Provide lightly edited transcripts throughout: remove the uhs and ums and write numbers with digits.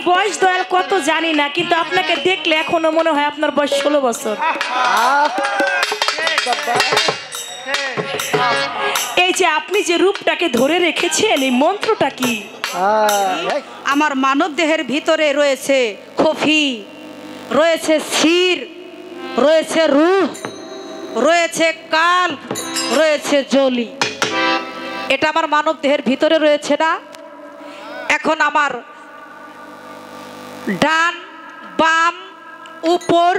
বয়স দয়াল কত জানি না, কিন্তু আপনাকে দেখলে এখনো মনে হয় আপনার বয়স 16 বছর। এই যে আপনি যে রূপটাকে ধরে রেখেছেন, এই মন্ত্রটা কি? আমার মানব দেহের ভিতরে রয়েছে খফি, রয়েছে শির, রয়েছে রূহ, রয়েছে কাল, রয়েছে জলি। এটা আমার মানব দেহের ভিতরে রয়েছে না? এখন আমার ডান বাম উপর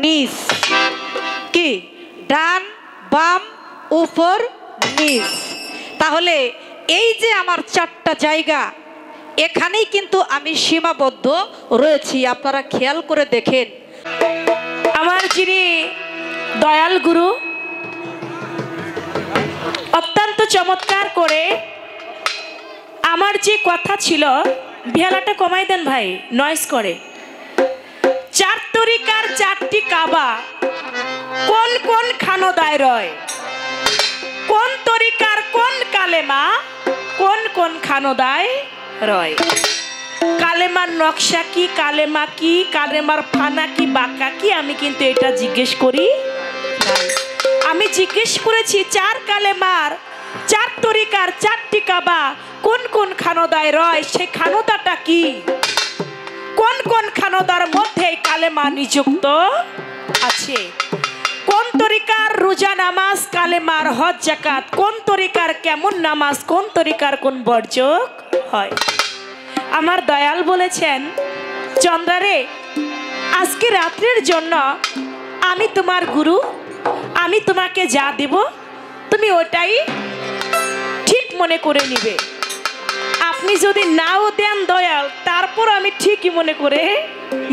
নিচ, কি ডান বাম উপর নিচ, তাহলে এই যে আমার 4টা জায়গা, এখানেই কিন্তু আমি সীমাবদ্ধ রয়েছি। আপনারা খেয়াল করে দেখেন, আমার যিনি দয়াল গুরু অত্যন্ত চমৎকার করে আমার যে কথা ছিল, ভিয়ালাটা কমাই দেন ভাই, নয়েজ করে। 4 তরিকার 4টি কাবা কোন কোন খানদায় রয়, কোন তরিকার কোন কালেমা কোন কোন খানদায় রয়, কালেমার নকশা কি, কালেমা কি, কালেমার ফানা কি, বাঁকা কি, আমি কিন্তু এটা জিজ্ঞেস করি নাই। আমি জিজ্ঞেস করেছি 4 কালেমার 4 তরিকার 4টি কাবা কোন কোন খানদায় রয়, সেই খানদাটা কি, কোন কোন খানদার মধ্যে কালেমা নিযুক্ত আছে, কোন তরিকার রোজা নামাজ কালেমার হজ যাকাত, কোন তরিকার কেমন নামাজ, কোন তরিকার কোন বর্জক হয়। আমার দয়াল বলেছেন, চন্দ্রারে আজকে রাত্রের জন্য আমি তোমার গুরু, আমি তোমাকে যা দেব তুমি ওটাই ঠিক মনে করে নিবে। আপনি যদি নাও দেন দয়াল, তারপর আমি ঠিকই মনে করে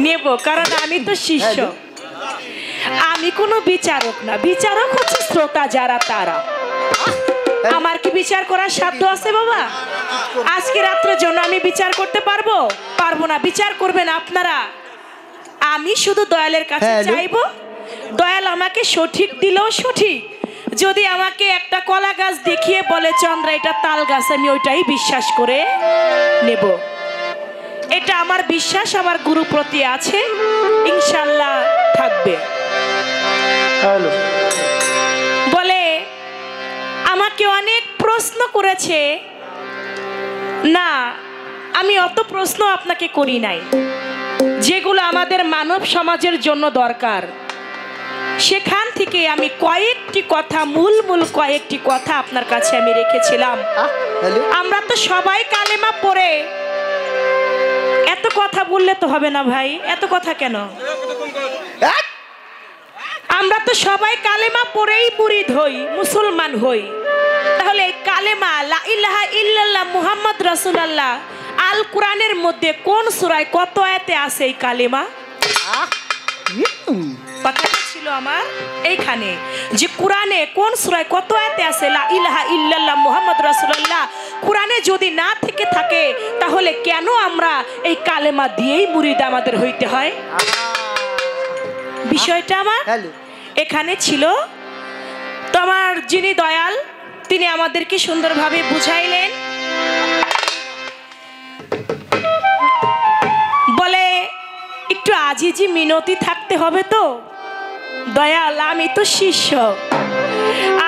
নেব, কারণ আমি তো শিষ্য, আমি কোনো বিচারক না। বিচারক হচ্ছে শ্রোতা যারা, তারা। আমার কি বিচার করার সাধ্য আছে বাবা? আজকে রাত্রের জন্য আমি বিচার করতে পারবো? পারবো না। বিচার করবেন আপনারা। আমি শুধু দয়ালের কাছে চাইবো, দয়াল আমাকে সঠিক দিলেও সঠিক, যদি আমাকে একটা কলা গাছ দেখিয়ে বলে চন্দ্রা এটা তাল গাছ, আমি ওইটাই বিশ্বাস করে নেব। এটা আমার বিশ্বাস আমার গুরু প্রতি আছে, ইনশাল্লাহ থাকবে। বলে আমাকে অনেক প্রশ্ন করেছে, না আমি অত প্রশ্ন আপনাকে করি নাই, যেগুলো আমাদের মানব সমাজের জন্য দরকার সেখান থেকে আমি কয়েকটি কথা, মূল কয়েকটি কথা আপনার কাছে আমি রেখেছিলাম। আমরা তো সবাই কালেমা পড়ে, এত কথা বললে তো হবে না ভাই, এত কথা কেন? আমরা তো সবাই কালেমা পড়েই মুরিদ হই, মুসলমান হই। তাহলে এই কালেমা লা ইলাহা ইল্লাল্লাহ মুহাম্মদ রাসূলুল্লাহ আল কোরআনের মধ্যে কোন সূরায় কত আয়াতে আছে এই কালেমা? কথাটা ছিল আমার এইখানে, যে কোরআনে কোন সূরায় কত আয়াতে আছে লা ইলাহা ইল্লাল্লাহ মুহাম্মদ রাসূলুল্লাহ। কোরআনে যদি না থেকে থাকে তাহলে কেন আমরা এই কালেমা দিয়েই মুরিদ আমাদের হইতে হয়? বিষয়টা আমার এখানে ছিল। তো আমার যিনি দয়াল তিনি আমাদেরকে সুন্দরভাবে বুঝাইলেন। বলে একটু আজিজি মিনতি থাকতে হবে তো দয়াল, আমি তো শিষ্য,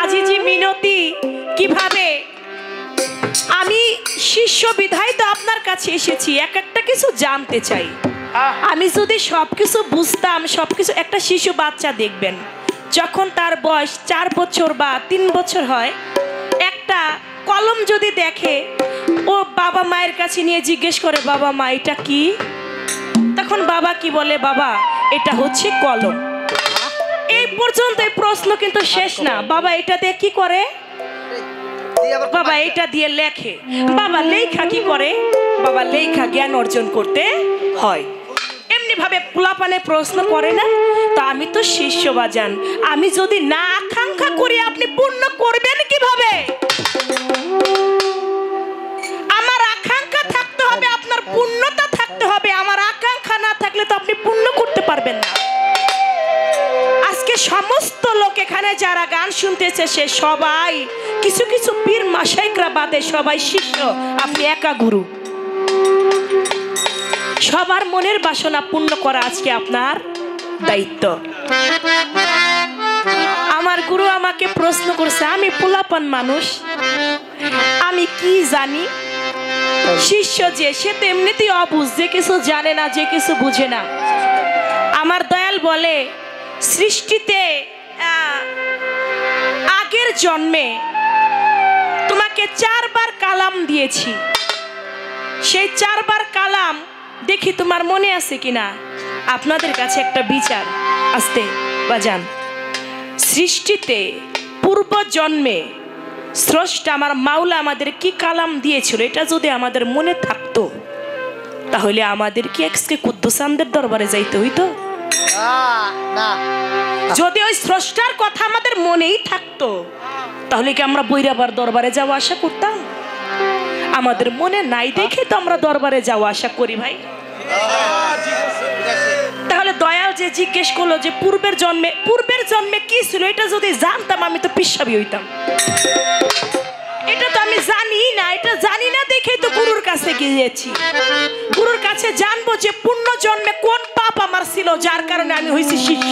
আজিজি মিনতি কিভাবে? আমি শিষ্য বিধায় তো আপনার কাছে এসেছি, এক একটা কিছু জানতে চাই। আমি যদি সবকিছু বুঝতাম, সবকিছু, একটা শিশু বাচ্চা দেখবেন যখন তার বয়স 4 বছর বা 3 বছর হয়, একটা কলম যদি দেখে ও বাবা মায়ের কাছে নিয়ে জিজ্ঞেস করে, বাবা মা এটা কি? তখন বাবা কি বলে, বাবা এটা হচ্ছে কলম। এই পর্যন্ত এই প্রশ্ন কিন্তু শেষ না। বাবা এটা দিয়ে কি করে? বাবা এটা দিয়ে লেখে। বাবা লেখা কি করে? বাবা লেখা জ্ঞান অর্জন করতে হয়। এমনি ভাবে পোলাপানে প্রশ্ন করে না? তো আমি তো শিষ্য বাজান, আমি যদি না আকাঙ্ক্ষা করি আপনি পূর্ণ করবেন কিভাবে? আমার আকাঙ্ক্ষা থাকতে হবে, আপনার পূর্ণতা থাকতে হবে। আমার আকাঙ্ক্ষা না থাকলে তো আপনি পূর্ণ করতে পারবেন না। আজকে সমস্ত লোক এখানে যারা গান শুনতেছে সে সবাই, কিছু কিছু পীর মাশাইখরা বাদে সবাই শিষ্য, আপনি একা গুরু। সবার মনের বাসনা পূর্ণ করা আজকে আপনার দায়িত্ব। আমার গুরু আমাকে প্রশ্ন করছে, আমি পোলাপান মানুষ, আমি কি জানি। শিষ্য যে সে তো এমনিতেই অবুঝ, যে কিছু জানে না, যে কিছু বুঝে না। আমার দয়াল বলে, সৃষ্টিতে আগের জন্মে তোমাকে 4 বার কালাম দিয়েছি, সেই 4 বার কালাম দেখি তোমার মনে আছে কিনা। আপনাদের কাছে একটা বিচার, আসতে বাজান, সৃষ্টিতে পূর্ব জন্মে স্রষ্টা আমার মাওলা আমাদের কি কালাম দিয়েছিল, এটা যদি আমাদের মনে থাকতো তাহলে আমাদের কি এক্সকে কুদ্দুসানদের দরবারে যাইতে হইতো? যদি ওই স্রষ্টার কথা আমাদের মনেই থাকতো তাহলে কি আমরা বৈরাবার দরবারে যাওয়া আশা করতাম? আমাদের মনে নাই দেখে তো আমরা দরবারে যাওয়া আশা করি ভাই। তাহলে দয়াল যে জিজ্ঞেস করলো যে পূর্বের জন্মে কি ছিল, এটা যদি জানতাম আমি তো পিসাবি হইতাম। এটা তো আমি জানি না, এটা জানি না দেখেই তো গুরুর কাছে গিয়েছি। গুরুর কাছে জানবো যে পূর্ণ জন্মে কোন পাপ আমার ছিল যার কারণে আমি হয়েছি শিষ্য।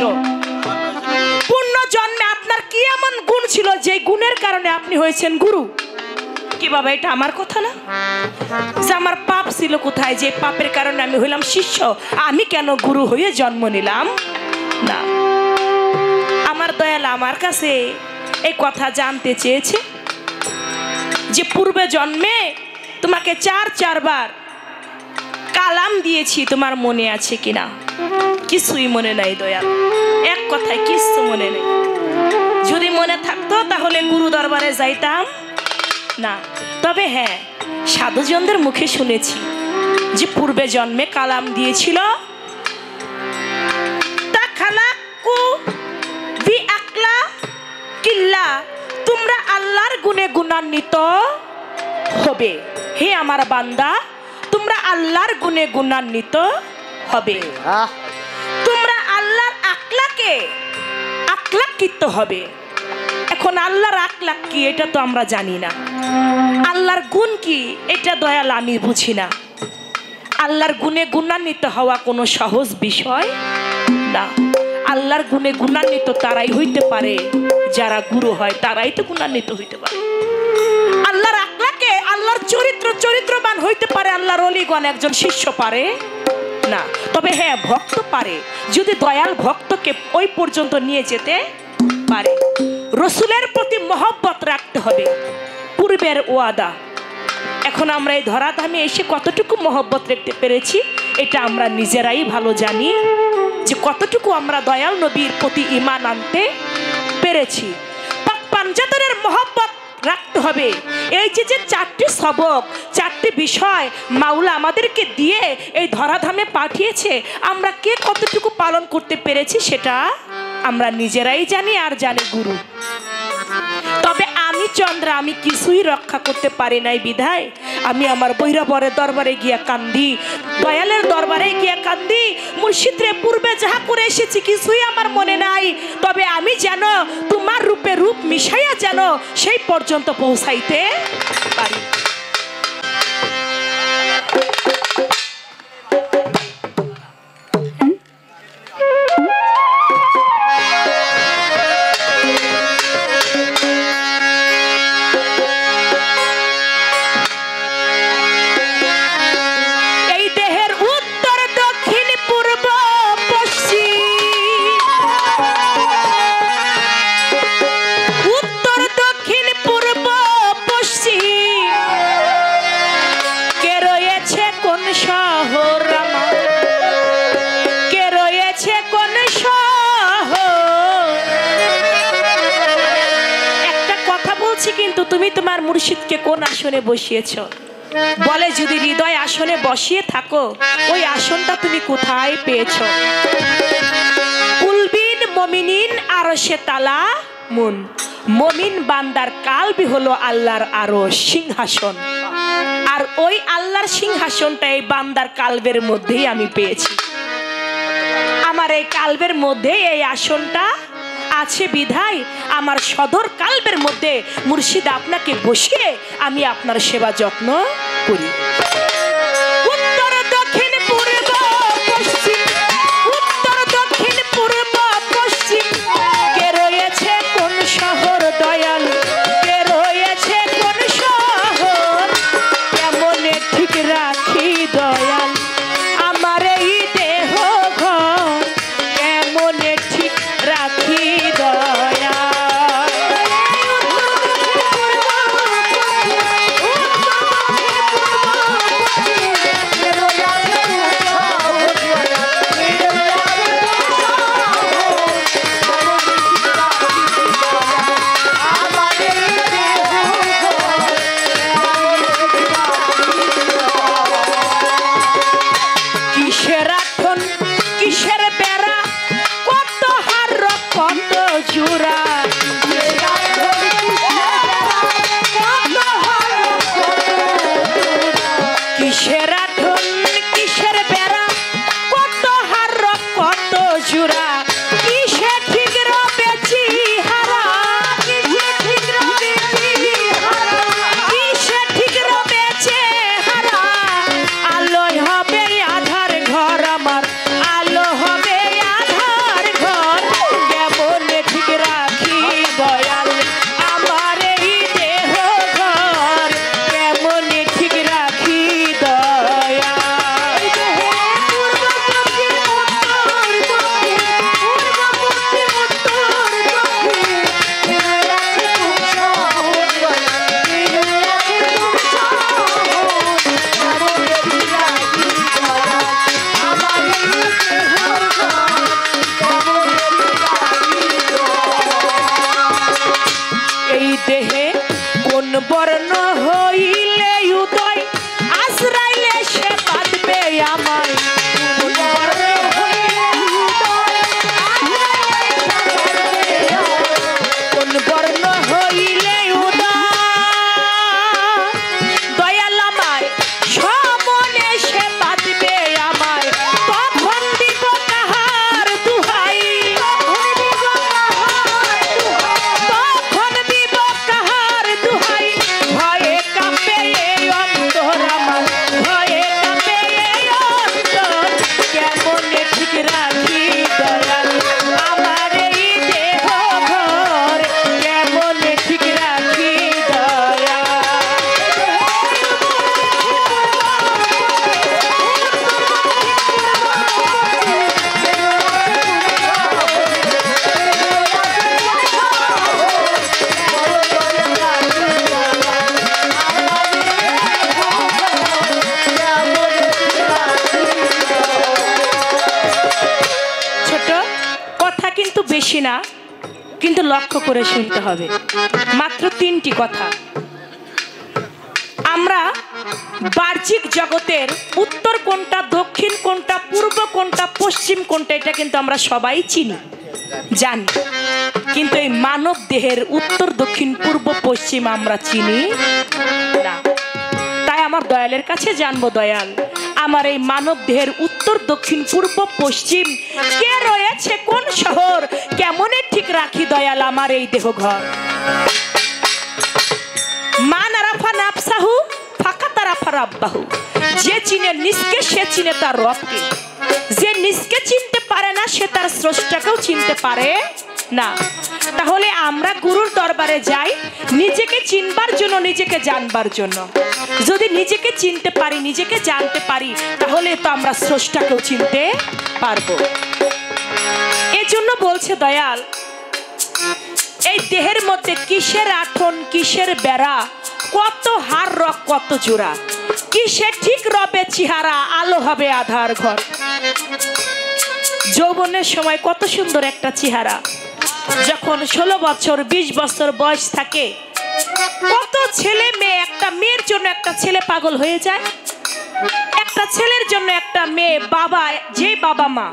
পূর্ণ জন্মে আপনার কি এমন গুণ ছিল যে গুণের কারণে আপনি হয়েছেন গুরু? কি বাবা, এটা আমার কথা না যে আমার পাপ ছিল কোথায়, যে পাপের কারণে আমি হইলাম শিষ্য, আমি কেন গুরু হয়ে জন্ম নিলাম না। আমার দয়াল আমার কাছে এই কথা জানতে চেয়েছে যে পূর্বে জন্মে তোমাকে 4 বার কালাম দিয়েছি, তোমার মনে আছে কিনা? কিছুই মনে নাই দয়াল, এক কথায় কিছু মনে নেই। যদি মনে থাকতো তাহলে গুরু দরবারে যাইতাম না। তবে হ্যাঁ, সাধুজনদের মুখে শুনেছি যে পূর্বে জন্মে কালাম দিয়েছিল, তোমরা আল্লাহর গুণে গুণান্বিত হবে। হে আমার বান্দা, তোমরা আল্লাহর গুণে গুণান্বিত হবে, তোমরা আল্লাহর আকলাকিত হবে। এখন আল্লাহর আকলাক কি এটা তো আমরা জানি না, আল্লাহর গুণ কি এটা দয়াল আমি বুঝি না। আল্লাহর গুণে গুণান্বিত হওয়া কোনো সহজ বিষয় না। আল্লাহর গুণে গুণান্বিত তারাই হইতে পারে যারা গুরু হয়, তারাই তো গুণান্বিত হইতে পারে। আল্লাহর আকলাকে, আল্লাহর চরিত্রবান হইতে পারে আল্লাহর ওলিগণ, একজন শিষ্য পারে না। তবে হ্যাঁ, ভক্ত পারে, যদি দয়াল ভক্তকে ওই পর্যন্ত নিয়ে যেতে পারে। রসুলের প্রতি মহব্বত রাখতে হবে, পূর্বের ওয়াদা। এখন আমরা এই ধরাধামে এসে কতটুকু মহব্বত রাখতে পেরেছি এটা আমরা নিজেরাই ভালো জানি, যে কতটুকু আমরা দয়াল নবীর প্রতি ঈমান আনতে পেরেছি। পাক পাঞ্জাতনের মহব্বত রাখতে হবে। এই যে 4টি সবক, 4টি বিষয় মাওলা আমাদেরকে দিয়ে এই ধরাধামে পাঠিয়েছে, আমরা কে কতটুকু পালন করতে পেরেছি সেটা আমরা নিজেরাই জানি, আর জানে গুরু। তবে আমি চন্দ্রা, আমি কিছুই রক্ষা করতে পারি নাই বিধায় আমি আমার বৈরবরের দরবারে গিয়া কান্দি, দয়ালের দরবারে গিয়া কান্দি। মুর্শিদরে পূর্বে যাহা করে এসেছি কিছুই আমার মনে নাই, তবে আমি যেন তোমার রূপে রূপ মিশাইয়া যেন সেই পর্যন্ত পৌঁছাইতে পারি। কিন্তু তুমি তোমার মুর্শিদকে কোন আসনে বসিয়েছো? বলে যদি হৃদয় আসনে বসিয়ে থাকো, ওই আসনটা তুমি কোথায় পেয়েছো? কুলবিন মমিনিন আরশে তালা মুন, মমিন বান্দার কালবি হলো আল্লাহর আরশ সিংহাসন, আর ওই আল্লাহর সিংহাসনটা এই বান্দার কালবের মধ্যেই আমি পেয়েছি। আমার এই কালবের মধ্যে এই আসনটা আছে বিধায় আমার সদর কালবের মধ্যে মুর্শিদ আপনাকে বসিয়ে আমি আপনার সেবা যত্ন করি। উত্তর দক্ষিণ পূর্ব বেশি না, কিন্তু লক্ষ্য করে শুনতে হবে। মাত্র 3টি কথা। আমরা বাহ্যিক জগতের উত্তর কোনটা, দক্ষিণ কোনটা, পূর্ব কোনটা, পশ্চিম কোনটা, এটা কিন্তু আমরা সবাই চিনি, জানি। কিন্তু এই মানব দেহের উত্তর, দক্ষিণ, পূর্ব, পশ্চিম আমরা চিনি না। তাই আমার দয়ালের কাছে জানবো, দয়াল আমার এই মানব দেহের উত্তর, দক্ষিণ, পূর্ব, পশ্চিম কে রয়েছে, কোন শহর, কেমনে ঠিক রাখি দয়াল আমার এই দেহ ঘর। মান আরাফা নাফসাহু ফাকাত আরাফা রাব্বাহু। যে চিনে নিজকে সে চিনে তার রবকে। যে নিজকে চিনতে পারে না সে তার স্রষ্টাকেও চিনতে পারে না। তাহলে আমরা গুরুর দরবারে যাই নিজেকে চিনবার জন্য, নিজেকে জানবার জন্য। যদি নিজেকে চিনতে পারি, নিজেকে জানতে পারি, তাহলে তো আমরা স্রষ্টাকেও চিনতে পারবো। এজন্য বলছে দয়াল, এই দেহের মধ্যে কিসের আঠন, কিসের বেড়া, কত হার রক, কত জোড়া, কিসের ঠিক রবে চেহারা, আলো হবে আধার ঘর। যৌবনের সময় কত সুন্দর একটা চেহারা, যখন 16 বছর 20 বছর বয়স থাকে, কত ছেলে মেয়ে, একটা মেয়ের জন্য একটা ছেলে পাগল হয়ে যায়, একটা ছেলের জন্য একটা মেয়ে, বাবা, যে বাবা মা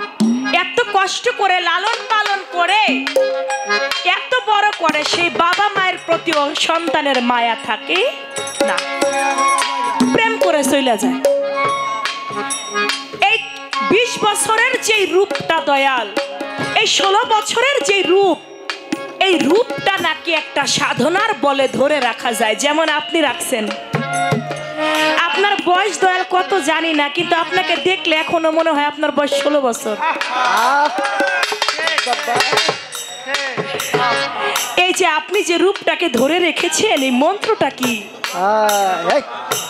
এত কষ্ট করে লালন পালন করে এত বড় করে, সেই বাবা মায়ের প্রতিও সন্তানের মায়া থাকে না, প্রেম করে চলে যায়। এই 20 বছরের যে রূপটা দয়াল, এই 16 বছরের যে রূপ, এই রূপটা নাকি একটা সাধনার বলে ধরে রাখা যায়। যেমন আপনি রাখছেন, আপনার বয়স দয়াল কত জানি না, কিন্তু আপনাকে দেখলে এখনো মনে হয় আপনার বয়স 16 বছর। এই যে আপনি যে রূপটাকে ধরে রেখেছেন, এই মন্ত্রটা কি,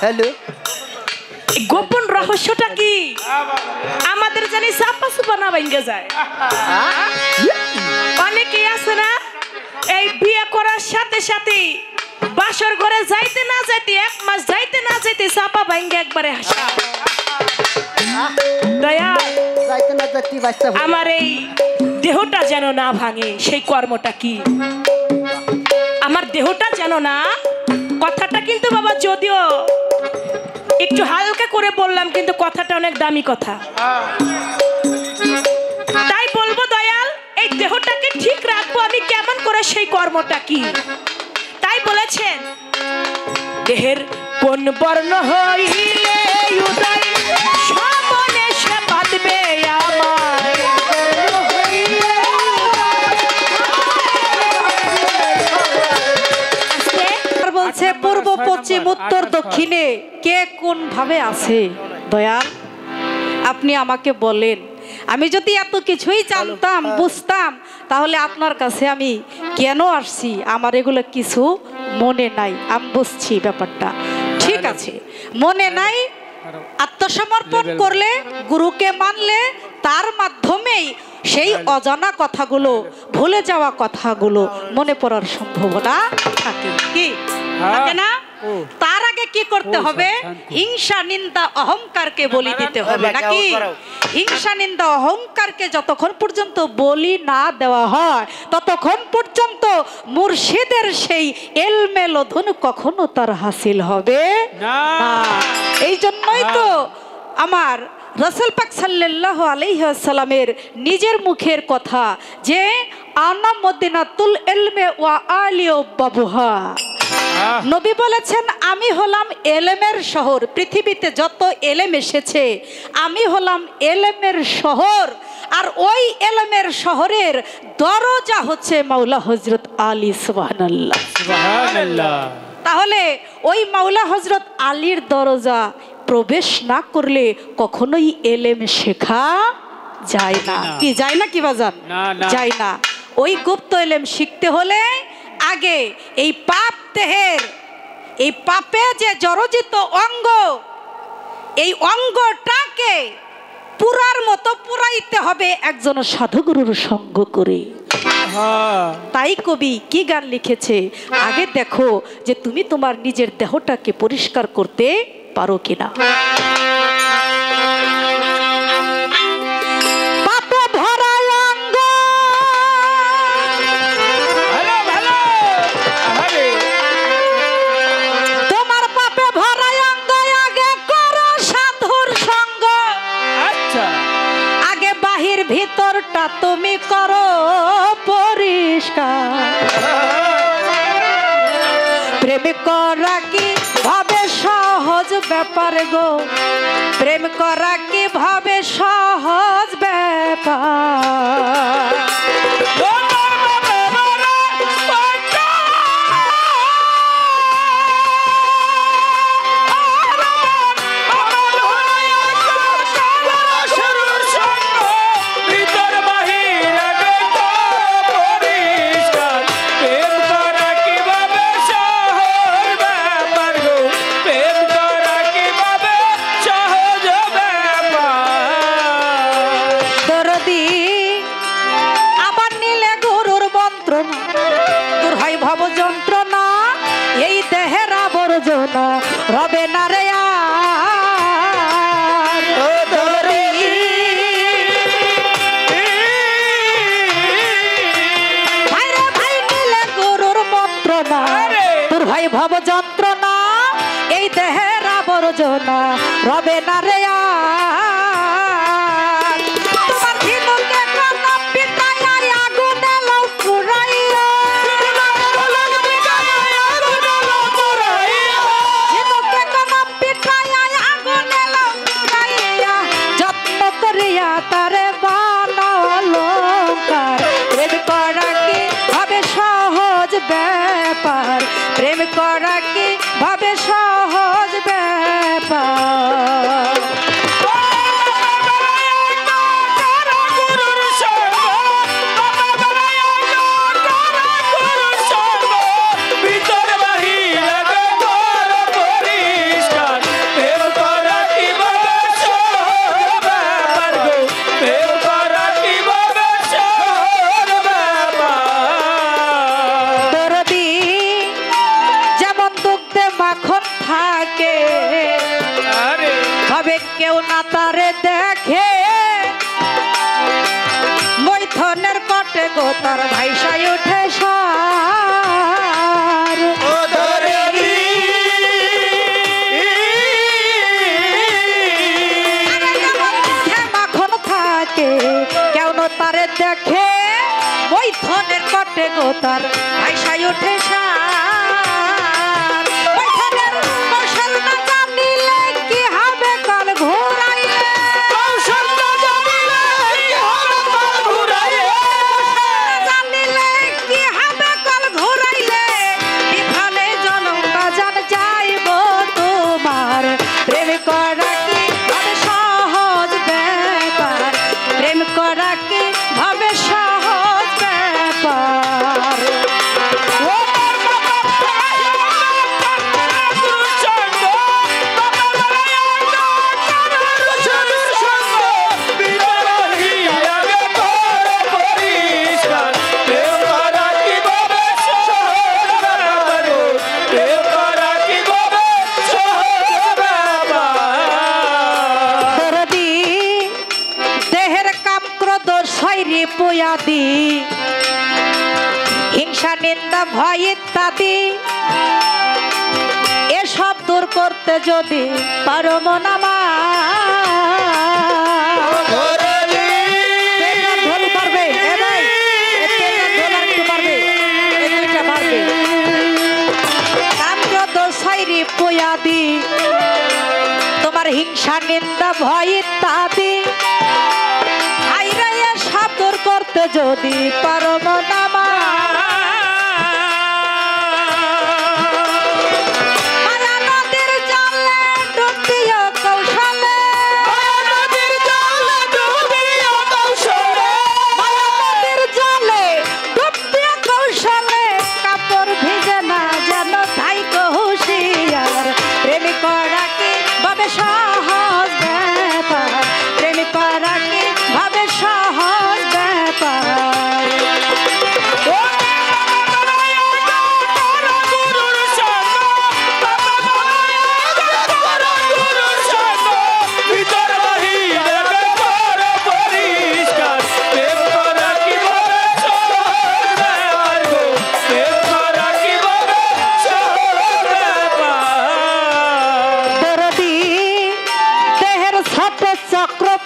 হ্যালো, গোপন রহস্যটা কি? আমাদের জানি চাপা চুপা না ভেঙে যায়। অনেকেই আছে না, এই বিয়ে করার সাথে সাথে বাসর ঘরে যাইতে না যাইতে, 1 মাস যাইতে না যাইতে চাপা ভেঙে একবারে হাসা। দয়াল আমার এই দেহটা যেন না ভাঙে, সেই কর্মটা কি? আমার দেহটা যেন না, কথাটা কিন্তু বাবা যদিও একটু হালকা করে বললাম, কিন্তু কথাটা অনেক দামি কথা। তাই বলবো দয়াল, এই দেহটাকে ঠিক রাখবো আমি কেমন করে, সেই কর্মটা কি? তাই বলেছেন, দেহের কোন বর্ণ হইলে উদয় সামনে সে বাঁধবে আমার। বলছে পূর্ব, পশ্চিম, উত্তর, দক্ষিণে কে কোন ভাবে আছে দয়াল, আপনি আমাকে বলেন। আমি যদি এত কিছুই জানতাম, বুঝতাম, তাহলে আপনার কাছে আমি কেন আসছি? আমার এগুলো কিছু মনে নাই, আমি বুঝছি ব্যাপারটা, ঠিক আছে, মনে নাই। আত্মসমর্পণ করলে, গুরুকে মানলে, তার মাধ্যমেই সেই অজানা কথাগুলো, ভুলে যাওয়া কথাগুলো মনে পড়ার সম্ভাবনা থাকে। কি থাকে না? তার আগে কি করতে হবে? হিংসা, নিন্দা, অহংকারকে বলি দিতে হবে, নাকি? হিংসা, নিন্দা, অহংকারকে যতক্ষণ পর্যন্ত বলি না দেওয়া হয়, ততক্ষণ পর্যন্ত মুর্শিদের সেই এলমে লধুন কখনো তার হাসিল হবে না। এই জন্যই তো আমার রাসূল পাক সাল্লাল্লাহু আলাইহি ওয়াসাল্লামের নিজের মুখের কথা যে আনা মদিনাতুল ইলমে ওয়া আলিউ বাবুহা, নবী বলেছেন আমি হলাম এলেমের শহর। পৃথিবীতে যত এলেম এসেছে, আমি হলাম এলেমের শহর, আর ওই এলেমের শহরের দরজা হচ্ছে মাওলা হযরত আলী। সুবহানাল্লাহ, সুবহানাল্লাহ। তাহলে ওই মাওলা হযরত আলীর দরজা প্রবেশ না করলে কখনোই এলেম শেখা যায় না। কি যায় না? কি বাজান? যায় না। ওই গুপ্ত এলেম শিখতে হলে আগে এই পাপ দেহের, এই পাপে যে জড়জিত অঙ্গ, এই অঙ্গটাকে পুরার মতো পুরাইতে হবে একজন সাধুগুরুর সঙ্গ করে। তাই কবি কি গান লিখেছে, আগে দেখো যে তুমি তোমার নিজের দেহটাকে পরিষ্কার করতে পারো কিনা। পাপ ভরা অঙ্গ ভিতরটা তুমি করো পরিষ্কার। প্রেম করা কি ভাবে সহজ ব্যাপার গো, প্রেম করা কি ভাবে সহজ ব্যাপার। রবে না রে ভাই নিলে গুরুর মন্ত্রণা, তোর ভাই ভব যন্ত্রণা, এই দেহের আবর্জনা রবে না রে প্রেম করা কি ভাবে সহজ ব্যাপার। কেউ না তারে দেখে মৈথনের কটে গো তার ভাইসাই উঠে সার। মাখন থাকে কেউ না তারে দেখে মৈথনের কটে গো তার ভাইসাই উঠে সার। হিংসা নিন্দা ভয় ইত্যাদি এসব দূর করতে যদি পারো মন তোমার হিংসা নিন্দা ভয় ইত্যাদি করতে যদি পারো মন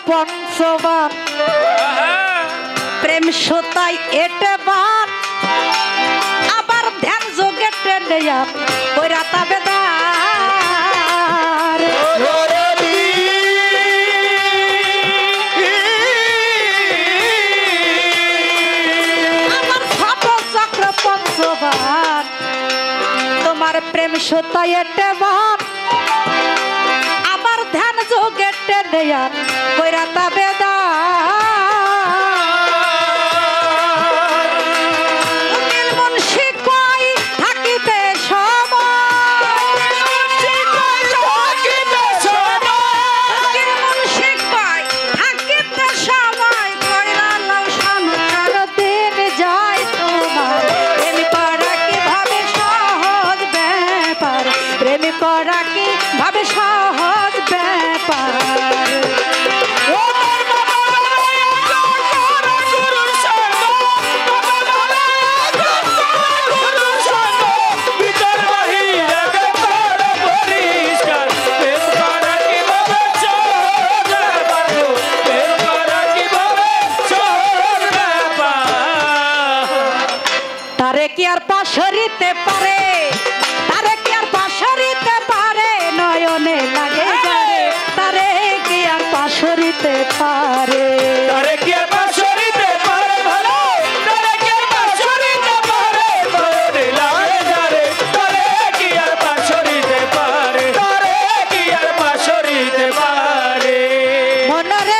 পঞ্চবান প্রেম সোতাই এটে বান আবার ধ্যান যোগে টেনে কইরা তাবেদার আমার ছোট চক্র পঞ্চবান তোমার প্রেম সোতাই এটে বান আবার ধ্যান যোগে টেনে কইরা তাবেদার তারে কি আর পাশরিতে পারে তারে কি আর পাশরিতে পারে নয়নে লাগে যারে তারে কি আর পাশরিতে পারে তারে কি আর পাশরিতে পারে ভালো তারে কি আর পাশরিতে পারে নয়নে লাগে যারে তারে কি আর পাশরিতে পারে তারে কি আর পাশরিতে পারে মনরে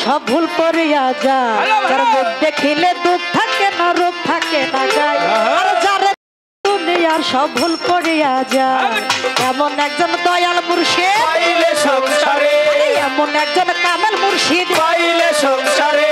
সব ভুল করিয়া যায় যার মুখ দেখিলে দুঃখ থাকে না রূপ থাকে না গায় আর যার দুনিয়ার সব ভুল করিয়া যায় এমন একজন দয়াল মুর্শিদ পাইলে সংসারে এমন একজন কামেল মুর্শিদ পাইলে সংসারে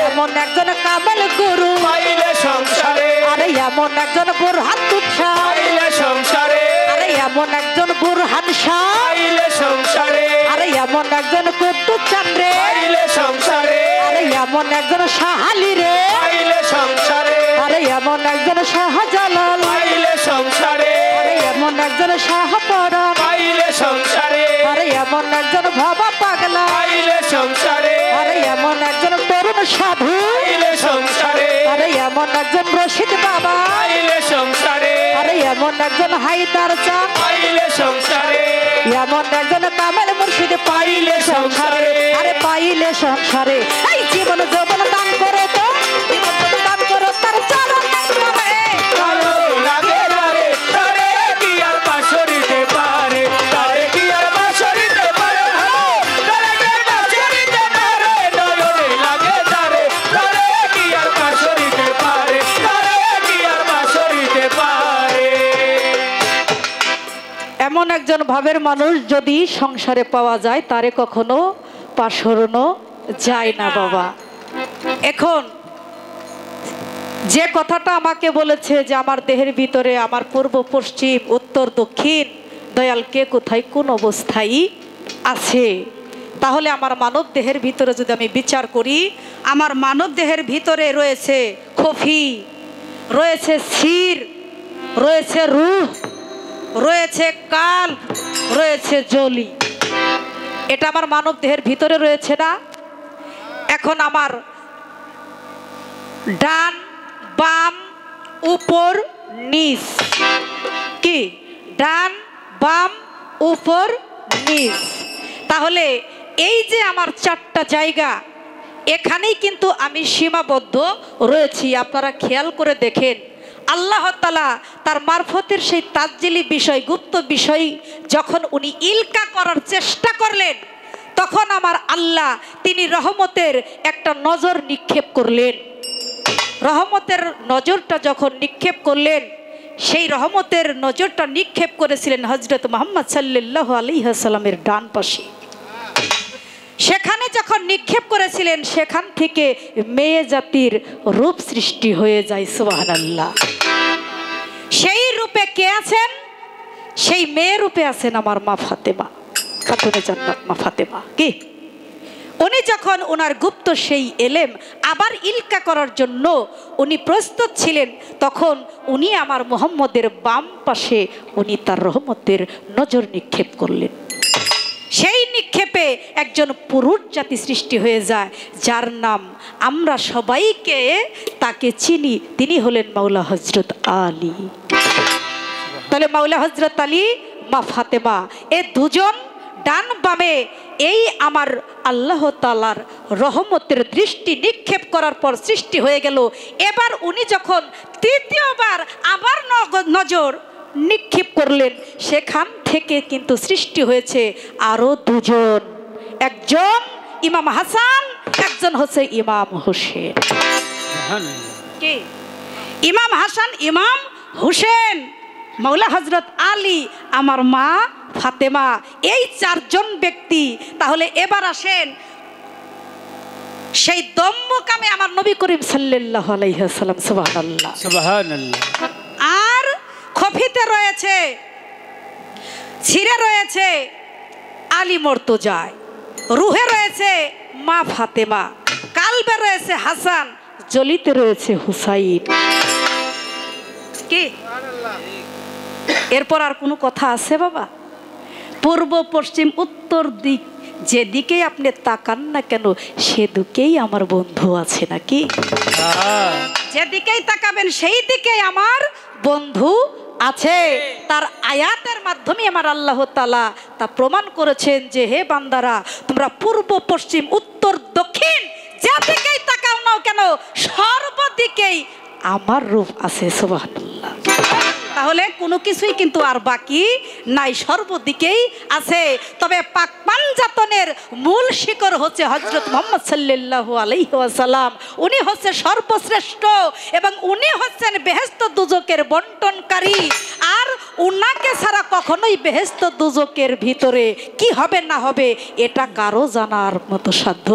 এমন একজন কামেল গুরু পাইলে সংসারে আরে এমন একজন বুরহান তুচ্ছা পাইলে সংসারে আরে এমন একজন বুরহান শাহ পাইলে সংসারে আরে এমন একজন কুতুব চাঁদরে পাইলে সংসারে আরে এমন একজন শাহালি রে পাইলে সংসারে আরে এমন একজন শাহজালাল পাইলে সংসারে আরে এমন একজন শাহপরাণ পাইলে সংসারে আরে এমন একজন ভবা পাগলা পাইলে সংসারে আরে এমন একজন তরুণ সাধু পাইলে সংসারে আরে এমন একজন রশিদ বাবা পাইলে সংসারে আরে এমন একজন হায়দার চাঁদ পাইলে সংসারে এমন একজন কামেল মুর্শিদ পাইলে সংসারে আরে পাইলে সংসারে এই জীবন যৌবন দান করো তো জীবন যৌবন দান করো তার চরণ নামে ভালো লাগে রে তারে কি আর পাশরিতে পারে তারে কি আর পাশরিতে পারে ভালো তারে কি আর পাশরিতে পারে নয়নে লাগে তারে তারে কি আর পাশরিতে পারে তারে কি আর পাশরিতে পারে এমন একজন ভাবের মানুষ যদি সংসারে পাওয়া যায় তারে কখনো পাশরানো যায় না বাবা। এখন যে কথাটা আমাকে বলেছে যে আমার দেহের ভিতরে আমার পূর্ব পশ্চিম উত্তর দক্ষিণ দয়াল কে কোথায় কোন অবস্থায় আছে, তাহলে আমার মানব দেহের ভিতরে যদি আমি বিচার করি, আমার মানব দেহের ভিতরে রয়েছে খফি, রয়েছে সির, রয়েছে রূহ, রয়েছে কাল, রয়েছে জলি। এটা আমার মানব দেহের ভিতরে রয়েছে না। এখন আমার ডান বাম উপর নিচ, কি ডান বাম উপর নিচ, তাহলে এই যে আমার চারটা জায়গা, এখানেই কিন্তু আমি সীমাবদ্ধ রয়েছি। আপনারা খেয়াল করে দেখেন, আল্লাহ তাআলা তার মারফতের সেই তাজ্জিলি বিষয়, গুপ্ত বিষয় যখন উনি ইলকা করার চেষ্টা করলেন, তখন আমার আল্লাহ তিনি রহমতের একটা নজর নিক্ষেপ করলেন। রহমতের নজরটা যখন নিক্ষেপ করলেন, সেই রহমতের নজরটা নিক্ষেপ করেছিলেন হযরত মুহাম্মদ সাল্লাল্লাহু আলাইহি ওয়াসাল্লামের ডান পাশে। সেখানে যখন নিক্ষেপ করেছিলেন, সেখান থেকে মেয়ে জাতির রূপ সৃষ্টি হয়ে যায়। সুবহানাল্লাহ। সেই রূপে কে আছেন? সেই মেয়ে রূপে আছেন আমার মা ফাতেমা, খাতুনে জান্নাত মা ফাতেমা। কি উনি যখন ওনার গুপ্ত সেই এলেম আবার ইলকা করার জন্য উনি প্রস্তুত ছিলেন, তখন উনি আমার মুহাম্মদের বাম পাশে উনি তার রহমতের নজর নিক্ষেপ করলেন। সেই নিক্ষেপে একজন পুরুষ জাতি সৃষ্টি হয়ে যায়, যার নাম আমরা সবাইকে তাকে চিনি, তিনি হলেন মাওলা হযরত আলী। তাহলে মাওলা হযরত আলী, মা ফাতেমা, এ দুজন ডান বামে এই আমার আল্লাহ তাআলার রহমতের দৃষ্টি নিক্ষেপ করার পর সৃষ্টি হয়ে গেল। এবার উনি যখন তৃতীয়বার আবার নজর নিক্ষেপ করলেন, সেখান থেকে কিন্তু সৃষ্টি হয়েছে আরো দুজন, একজন ইমাম হাসান, একজন হচ্ছে ইমাম হোসেন। কে? ইমাম হাসান, ইমাম হোসেন, মাওলা হযরত আলী, আমার মা ফাতেমা, এই চারজন ব্যক্তি। তাহলে এবার আসেন সেই দম্মকামে আমার নবী করিম সাল্লাল্লাহু আলাইহি ওয়াসাল্লাম, সুবহানাল্লাহ সুবহানাল্লাহ। আর খফিতে রয়েছে, ছিরে রয়েছে আলী মর্তজায়, রুহে রয়েছে মা ফাতেমা, কালবে রয়েছে হাসান, জলিতে রয়েছে হুসাইন। কি এরপর আর কোনো কথা আছে বাবা? পূর্ব পশ্চিম উত্তর দিক যেদিকেই আপনি তাকান না কেন, সেদিকেই আমার বন্ধু আছে নাকি? যেদিকেই তাকাবেন সেই দিকেই আমার বন্ধু আছে। তার আয়াতের মাধ্যমে আমার আল্লাহ তাআলা তা প্রমাণ করেছেন যে, হে বান্দারা, তোমরা পূর্ব পশ্চিম উত্তর দক্ষিণ যেদিকেই তাকাও না কেন, সর্বদিকেই আমার রূপ আছে। সুবহানাল্লাহ। তাহলে কোনো কিছুই কিন্তু আর বাকি নাই, সর্বদিকেই আছে। তবে পাক পাঞ্জাতনের মূল শিকড় হচ্ছে হযরত মুহাম্মদ সাল্লাল্লাহু আলাইহি ওয়াসাল্লাম। উনি হচ্ছে সর্বশ্রেষ্ঠ এবং উনি হচ্ছেন বেহেশত দুজকের বন্টনকারী। আর উনাকে ছাড়া কখনোই বেহেশত দুজকের ভিতরে কি হবে না হবে এটা কারো জানার মতো সাধ্য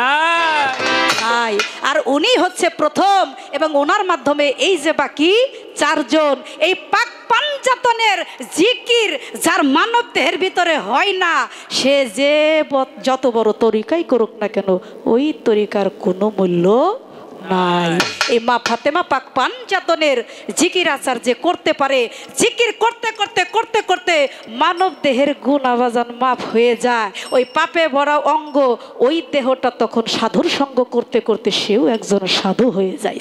নাই। আর উনি হচ্ছে প্রথম, এবং ওনার মাধ্যমে এই যে বাকি চারজন, এই পাক পাঞ্জাতনের জিকির যার মানব দেহের ভিতরে হয় না, সে যে যত বড় তরিকাই করুক না কেন, ওই তরিকার কোনো মূল্য নাই। এই মা ফাতেমা পাক পাঞ্জাতনের জিকির আচার যে করতে পারে, জিকির করতে করতে করতে করতে মানব দেহের গুণ আবাজান মাপ হয়ে যায়, ওই পাপে ভরা অঙ্গ, ওই দেহটা তখন সাধুর সঙ্গ করতে করতে সেও একজন সাধু হয়ে যায়।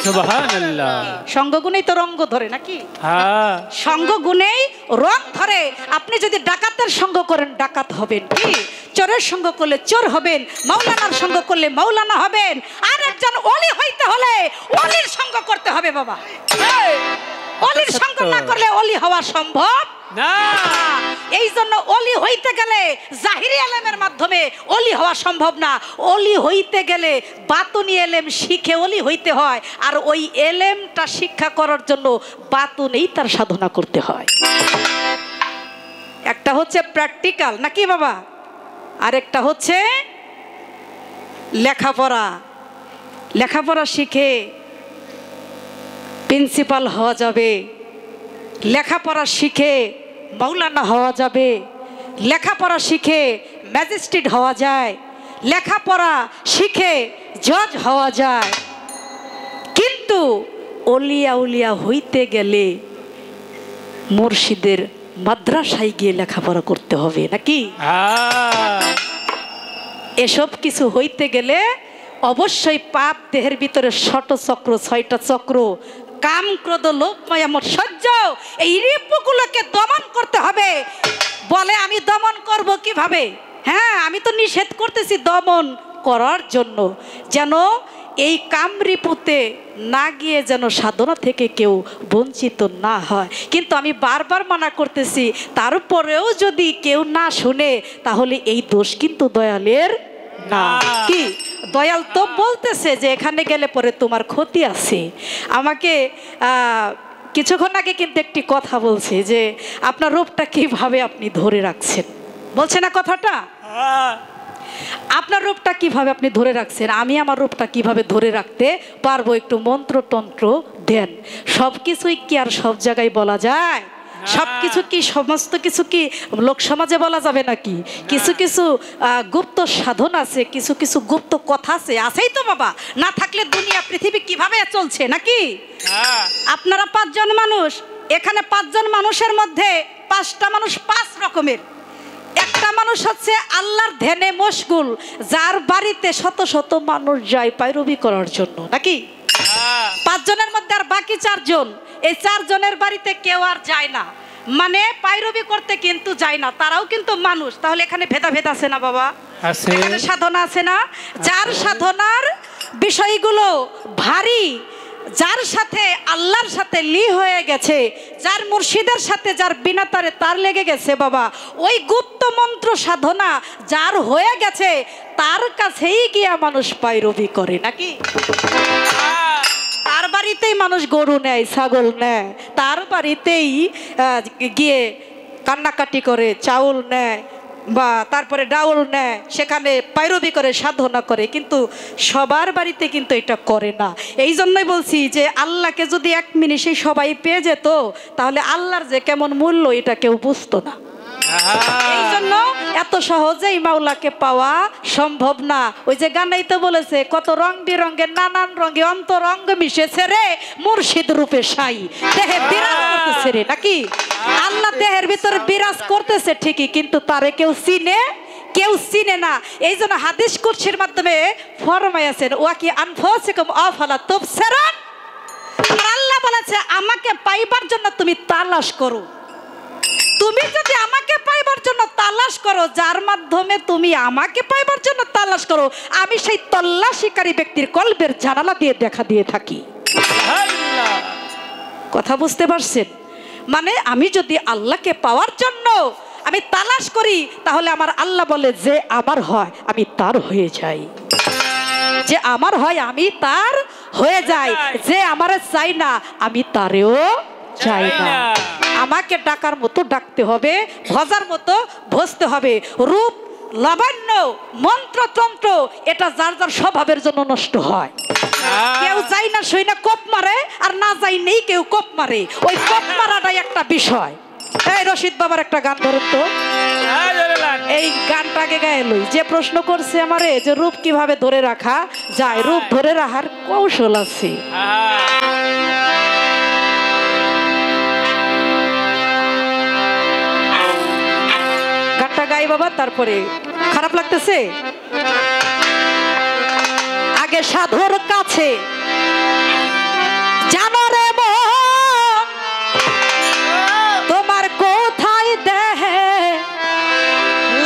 সুবহানাল্লাহ। সঙ্গ গুণেই তো রঙ্গ ধরে নাকি? সঙ্গ গুণেই রং ধরে। আপনি যদি ডাকাতের সঙ্গ করেন ডাকাত হবেন, কি চোরের সঙ্গ করলে চোর হবেন, মাওলানার সঙ্গ করলে মাওলানা হবেন। আর একজন ওলি হইতে হলে ওলির সঙ্গ করতে হবে বাবা। ওলির সঙ্গ না করলে ওলি হওয়া সম্ভব না। এই জন্য ওলি হইতে গেলে জাহিরি এলেমের মাধ্যমে ওলি হওয়া সম্ভব না। ওলি হইতে গেলে বাতুনি এলেম শিখে ওলি হইতে হয়, আর ওই এলেমটা শিক্ষা করার জন্য বাতুনেই তার সাধনা করতে হয়। একটা হচ্ছে প্র্যাকটিক্যাল নাকি বাবা, আরেকটা হচ্ছে লেখাপড়া। লেখাপড়া শিখে প্রিন্সিপাল হওয়া যাবে, লেখাপড়া শিখে মাওলানা হওয়া যাবে, লেখাপড়া শিখে ম্যাজিস্ট্রেট হওয়া যায়, লেখাপড়া শিখে জজ হওয়া যায়। কিন্তু অলিয়া উলিয়া হইতে গেলে মুর্শিদের মাদ্রাসায় গিয়ে লেখাপড়া করতে হবে নাকি? এসব কিছু হইতে গেলে অবশ্যই পাপ দেহের ভিতরে ষট চক্র, 6টা চক্র, কাম ক্রোধ লোভ মায়া মোহ সহ্য, এই রিপুগুলোকে দমন করতে হবে। বলে আমি দমন করব কিভাবে? হ্যাঁ, আমি তো নিষেধ করতেছি দমন করার জন্য, যেন এই কামরিপুতে না গিয়ে যেন সাধনা থেকে কেউ বঞ্চিত না হয়। কিন্তু আমি বারবার মানা করতেছি, তারপরেও যদি কেউ না শুনে তাহলে এই দোষ কিন্তু দয়ালের না। কি দয়াল তো বলতেছে যে এখানে গেলে পরে তোমার ক্ষতি আছে। আমাকে কিছুক্ষণ আগে কিন্তু একটি কথা বলছে যে আপনার রূপটা কিভাবে আপনি ধরে রাখছেন, বলছে না কথাটা? আপনার রূপটা কিভাবে আপনি ধরে রাখছেন, আমি আমার রূপটা কিভাবে ধরে রাখতে পারবো, একটু মন্ত্রতন্ত্র দেন। সব কিছুই কি আর সব জায়গায় বলা যায়? সবকিছু কি সমস্ত কিছু কি লোক সমাজে বলা যাবে নাকি? কিছু কিছু গুপ্ত সাধন আছে, কিছু কিছু গুপ্ত কথা আছে, আছেই তো বাবা। না থাকলে দুনিয়া পৃথিবী কিভাবে চলছে নাকি? আপনারা 5 জন মানুষ, এখানে 5 জন মানুষের মধ্যে 5টা মানুষ 5 রকমের। একটা মানুষ হচ্ছে আল্লাহর ধ্যানে মশগুল, যার বাড়িতে শত শত মানুষ যায় পায়রবি করার জন্য নাকি? 5 জনের মধ্যে আর বাকি 4 জন, এই 4 জনের বাড়িতে কেউ আর যায় না, মানে পায়রবি করতে কিন্তু যায় না, তারাও কিন্তু মানুষ। তাহলে এখানে ভেদাভেদ আছে না বাবা? আছে। এখানে সাধনা আছে না? যার সাধনার বিষয়গুলো ভারী, যার সাথে আল্লাহর সাথে লি হয়ে গেছে, যার মুর্শিদের সাথে যার বিনা তারে তার লেগে গেছে বাবা, ওই গুপ্ত মন্ত্র সাধনা যার হয়ে গেছে তার কাছেই গিয়া মানুষ পায়রবি করে নাকি? তার বাড়িতেই মানুষ গরু নেয়, ছাগল নেয়, তার বাড়িতেই গিয়ে কান্নাকাটি করে, চাউল নেয় বা তারপরে ডাউল নেয়, সেখানে পায়রবি করে, সাধনা করে, কিন্তু সবার বাড়িতে কিন্তু এটা করে না। এই জন্যই বলছি যে আল্লাহকে যদি 1 মিনিটে সবাই পেয়ে যেত, তাহলে আল্লাহর যে কেমন মূল্য এটা কেউ বুঝতো না। এই জন্য এত সহজেই মাওলাকে পাওয়া সম্ভব না। ওই যে গানেই তো বলেছে, কত রং বেরঙের নানান রঙে অন্তরঙ্গ মিশেছে রে মুর্শিদ রূপে সাই, দেহে বিরাজ করতেছে রে নাকি? আল্লাহ দেহের ভিতরে বিরাজ করতেছে ঠিকই, কিন্তু তারে কেউ চিনে না। এই জন্য হাদিস কুরসির মাধ্যমে ফরমাইয়াছেন, ওয়াকি আনফুসিকুম আফালা তুবসিরুন। আল্লাহ বলেছে আমাকে পাইবার জন্য তুমি তালাশ করো। তুমি যদি আমাকে পাইবার জন্য তালাশ করো, যার মাধ্যমে তুমি আমাকে পাইবার জন্য তালাশ করো, আমি সেই তল্লাশিকারী ব্যক্তির কলবের জানালা দিয়ে দেখা দিয়ে থাকি। কথা বুঝতে পারছেন? মানে আমি যদি আল্লাহকে পাওয়ার জন্য আমি তালাশ করি, তাহলে আমার আল্লাহ বলে যে আমার হয় আমি তার হয়ে যাই, যে আমার হয় আমি তার হয়ে যাই, যে আমারে চাই না আমি তারেও চাই না। আমাকে ডাকার মতো ডাকতে হবে, ভজার মতো ভজতে হবে। রূপ লাবণ্য মন্ত্রতন্ত্র এটা যার যার স্বভাবের জন্য নষ্ট হয়। কেউ যাই না সই না কোপ মারে, আর না যাই নেই কেউ কোপ মারে। ওই কোপ মারাটাই একটা বিষয়। এই রশিদ বাবার একটা গান ধরুন তো, এই গানটা আগে গায়ে লই। যে প্রশ্ন করছে আমারে যে রূপ কিভাবে ধরে রাখা যায়, রূপ ধরে রাখার কৌশল আছে। গানটা গাই বাবা, তারপরে খারাপ লাগতেছে? আগে সাধুর কাছে জানো রে মন, তোমার কোথায় দেহে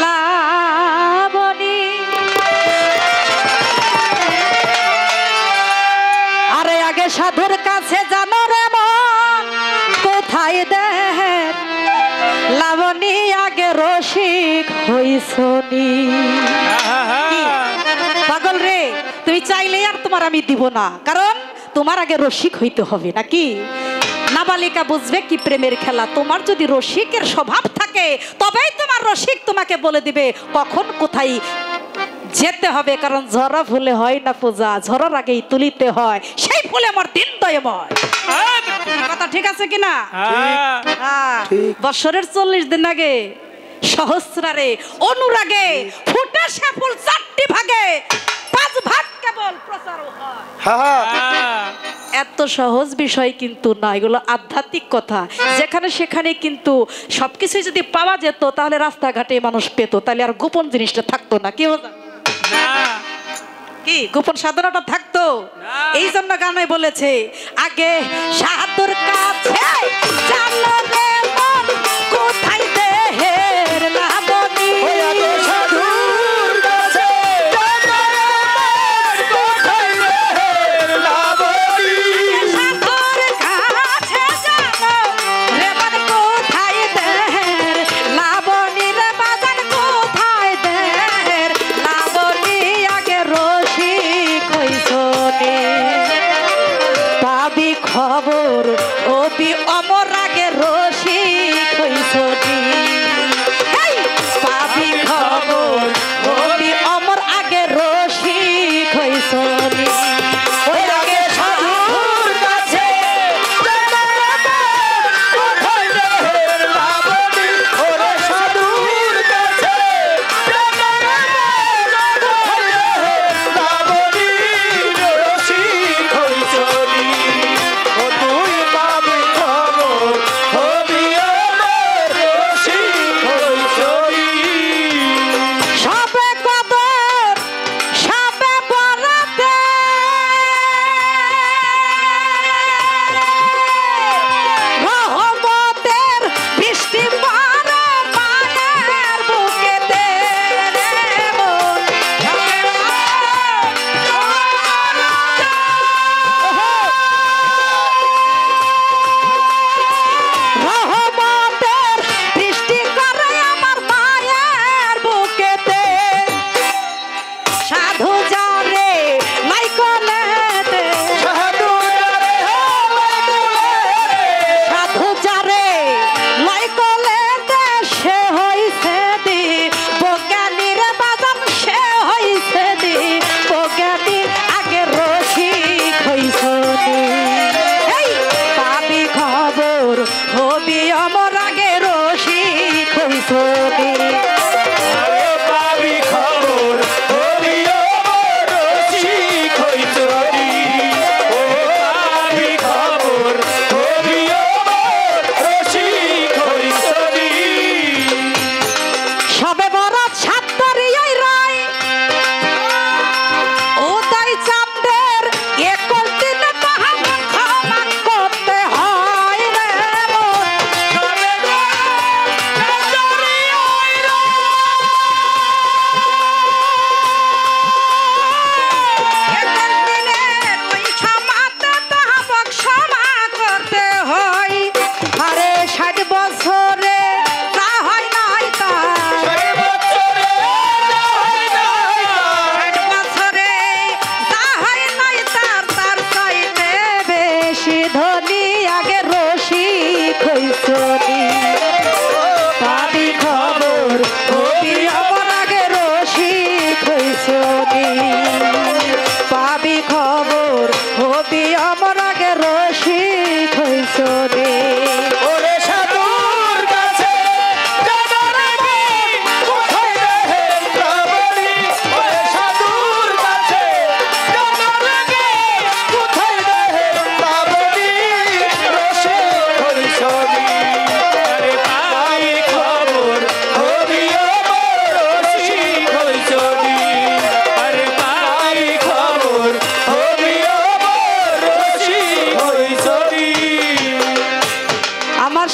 লাবণী। আরে আগে সাধুর কাছে জানো রে মন, কোথায় দেহে লাবণী, আগে রসিক হইছনি। পাগল রে, তুই চাইলে আর তোমার আমি দিব না, কারণ তোমার আগে রসিক হইতে হবে নাকি? নাবালিকা বুঝবে কি প্রেমের খেলা। তোমার যদি রসিকের স্বভাব থাকে, তবেই তোমার রসিক তোমাকে বলে দিবে কখন কোথায় যেতে হবে। কারণ ঝরা ফুলে হয় না পূজা, ঝরার আগেই তুলিতে হয় সেই ফুলে আমার দিন দয়ময়। কথা ঠিক আছে কিনা? বছরের 40 দিন আগে সহস্রারে অনুরাগে ফুটে সে ফুল 4টি ভাগে, 5 ভাগ কেবল প্রচার হয়। এত সহজ বিষয় কিন্তু না, এগুলো আধ্যাত্মিক কথা। যেখানে সেখানে কিন্তু সবকিছু যদি পাওয়া যেত, তাহলে রাস্তাঘাটে মানুষ পেত, তাহলে আর গোপন জিনিসটা থাকতো না। কি কি গোপন সাধনাটা থাকতো? এই জন্য গানে বলেছে, আগে সাধুর কাছে জানো রে মন, কোথায় দেহের লাবণী। সাধুর কাছে জানো রে মন, কোথায় দেহের লাবণী। সাধুর কাছে জানো রে মন, কোথায় দেহের লাবণী রে বাজান, কোথায় দেহের লাবণী। আগে রসিক হইছনি, পাবি খবর হবি অমর, আগে রসিক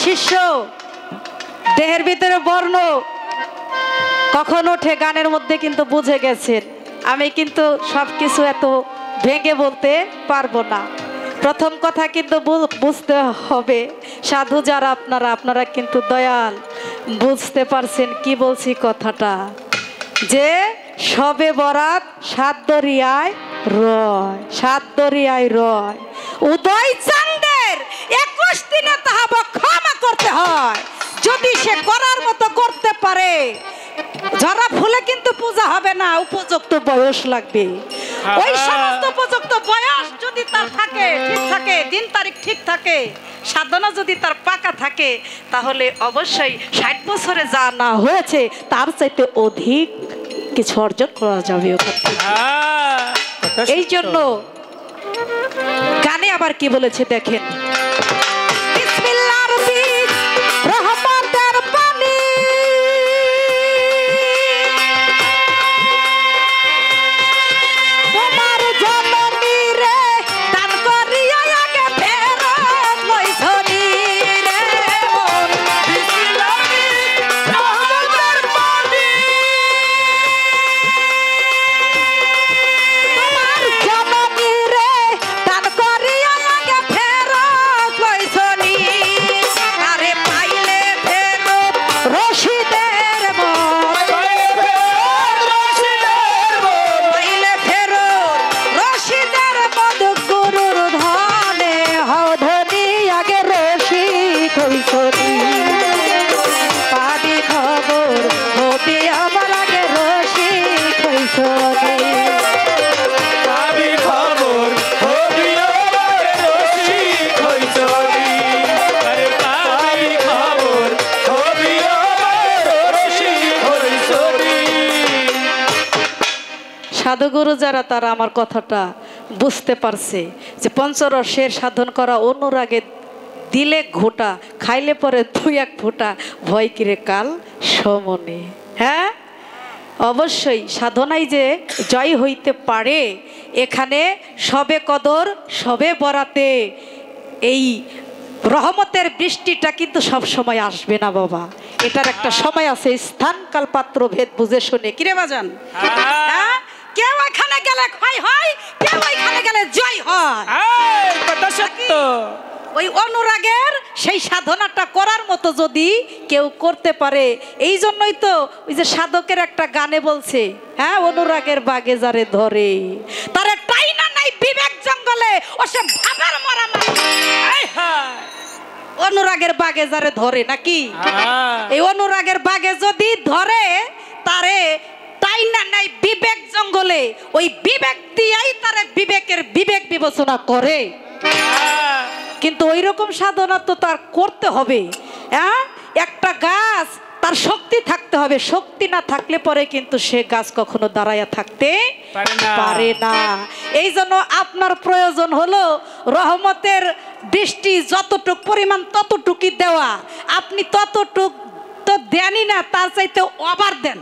শিষ্য দেহের ভিতরে বর্ণ কখন ওঠে গানের মধ্যে কিন্তু বুঝে গেছেন। আমি কিন্তু সব কিছু এত ভেঙে বলতে পারবো না। প্রথম কথা কিন্তু বুঝতে হবে, সাধু যারা আপনারা কিন্তু দয়াল বুঝতে পারছেন কি বলছি কথাটা, যে সবে বরাত সাত দরিয়ায় রয়, সাত দরিয়ায় রয়, উদয় চাঁদের 21 দিনে তাহা ক্ষমা করতে হয়। যদি সে করার মতো করতে পারে, ঝরা ফুলে কিন্তু পূজা হবে না, উপযুক্ত বয়স লাগবে। ওই সমস্ত উপযুক্ত বয়স যদি তার থাকে, ঠিক থাকে, দিন তারিখ ঠিক থাকে, সাধনা যদি তার পাকা থাকে, তাহলে অবশ্যই 60 বছরে যা না হয়েছে তার চাইতে অধিক কিছু অর্জন করা যাবে। এই জন্য গানে আবার কি বলেছে দেখেন, বিসমিল্লাহর বীজ রহমতের পানি, তোমার জননী রে দান করিয়া আগে ফেরত লইছনি রে মন, বিসমিল্লাহির রহমানির পানি, তোমার জননী রে দান করিয়া আগে ফেরত লইছনি, আরে পাইলে ফেরত রশিদের মন, পাইলে ফেরত রশিদের মন, গুরুর ধনে হও ধনী আগে রশিদ হইছনি, পাবি খবর হবি আমার আগে রশিদ হইছনি। পাবি খবর হবি আমার রসিক হইছনি, আরে পাবি খবর হবি আমার রসিক হইছনি। সাধুগুরু যারা তারা আমার কথাটা বুঝতে পারছে যে পঞ্চরসের সাধন করা অনুরাগে দিলে ঘোটা, খাইলে পরে 2-1 ফোঁটা, ভয় কিরে কাল সমনে। হ্যাঁ, অবশ্যই সাধনায় যে জয় হইতে পারে, এখানে সবে কদর সবে বরাতে এই রহমতের বৃষ্টিটা কিন্তু সব সময় আসবে না বাবা। এটার একটা সময় আছে, স্থান কাল পাত্র ভেদ বুঝে শুনে। কিরে বাজান, হ্যাঁ? কেউ এখানে গেলে ক্ষয় হয়, কেউ এখানে গেলে জয় হয়। এই কথা সত্য। ওই অনুরাগের সেই সাধনাটা করার মতো যদি কেউ করতে পারে, এই জন্যই তো ওই যে সাধকের একটা গানে বলছে, হ্যাঁ, অনুরাগের বাগে যারে ধরে তারে টাইনা নাই বিবেক জঙ্গলে, ও সে ভাবের মরা মারে। অনুরাগের বাগে যারে ধরে নাকি, এই অনুরাগের বাগে যদি ধরে তারে টাইনা নাই বিবেক জঙ্গলে, ওই বিবেক দিয়েই তারে বিবেকের বিবেক বিবেচনা করে। কিন্তু ওই রকম সাধনা তো তার করতে হবে। হ্যাঁ, একটা গাছ তার শক্তি থাকতে হবে, শক্তি না থাকলে পরে কিন্তু সে গাছ কখনো দাঁড়ায়া থাকতে পারে না। এই জন্য আপনার প্রয়োজন হলো রহমতের বৃষ্টি যতটুক পরিমাণ ততটুকুই দেওয়া। আপনি ততটুক তো দেনই না, তার চাইতে ওভার দেন।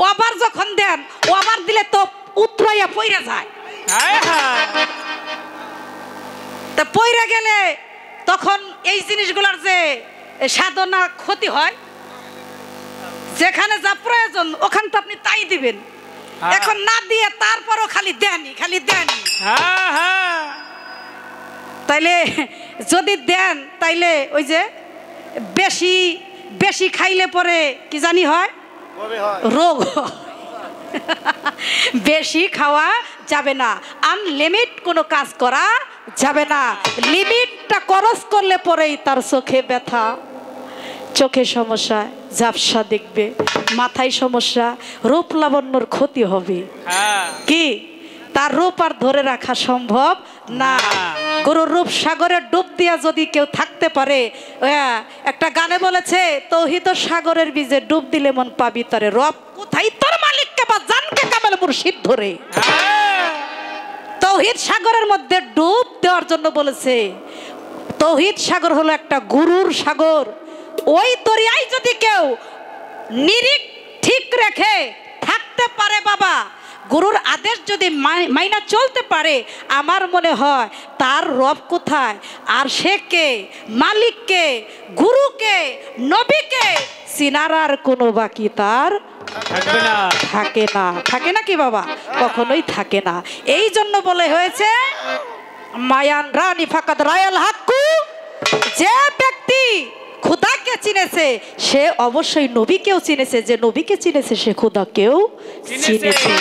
ওভার যখন দেন, ওভার দিলে তো উতরাইয়া পইরা যায়। তা পইরা গেলে তখন এই জিনিসগুলোর যে সাধনা ক্ষতি হয়। যেখানে যা প্রয়োজন ওখানে তো আপনি তাই দিবেন, এখন না দিয়ে তারপরও খালি দেনই, খালি দেনই। তাইলে যদি দেন তাইলে ওই যে বেশি বেশি খাইলে পরে কি জানি হয়, রোগ। বেশি খাওয়া যাবে না, আনলিমিট কোনো কাজ করা যাবে না। লিমিটটা ক্রস করলে পরেই তার চোখে ব্যথা, চোখে সমস্যা, ঝাপসা দেখবে, মাথায় সমস্যা, রূপ লাবণ্যর ক্ষতি হবে। কি তার রূপ আর ধরে রাখা সম্ভব না। গুরুর রূপ সাগরে ডুব দিয়া যদি কেউ থাকতে পারে, একটা গানে বলেছে, তৌহিদ সাগরের বীজে ডুব দিলে মন পাবি তারে, রব কোথায় তোর মালিককে বা জানকে কামেল মুর্শিদ ধরে। তৌহিদ সাগরের মধ্যে ডুব দেওয়ার জন্য বলেছে। তৌহিদ সাগর হলো একটা গুরুর সাগর। ওই দরিয়ায় যদি কেউ নিরিখ ঠিক রেখে থাকতে পারে বাবা, গুরুর আদেশ যদি মাইনা চলতে পারে, আমার মনে হয় তার রব কোথায় আর সে কে, মালিককে, গুরুকে, নবীকে চিনার আর কোনো বাকি তার থাকবে না। থাকে না। থাকে না কি বাবা? কখনোই থাকে না। এই জন্য বলে হয়েছে মায়ান রানী ফাকাত রায়াল হাক্কু, যে ব্যক্তি খোদাকে চিনেছে সে অবশ্যই নবীকেও চিনেছে, যে নবীকে চিনেছে সে খোদাকেও চিনেছে।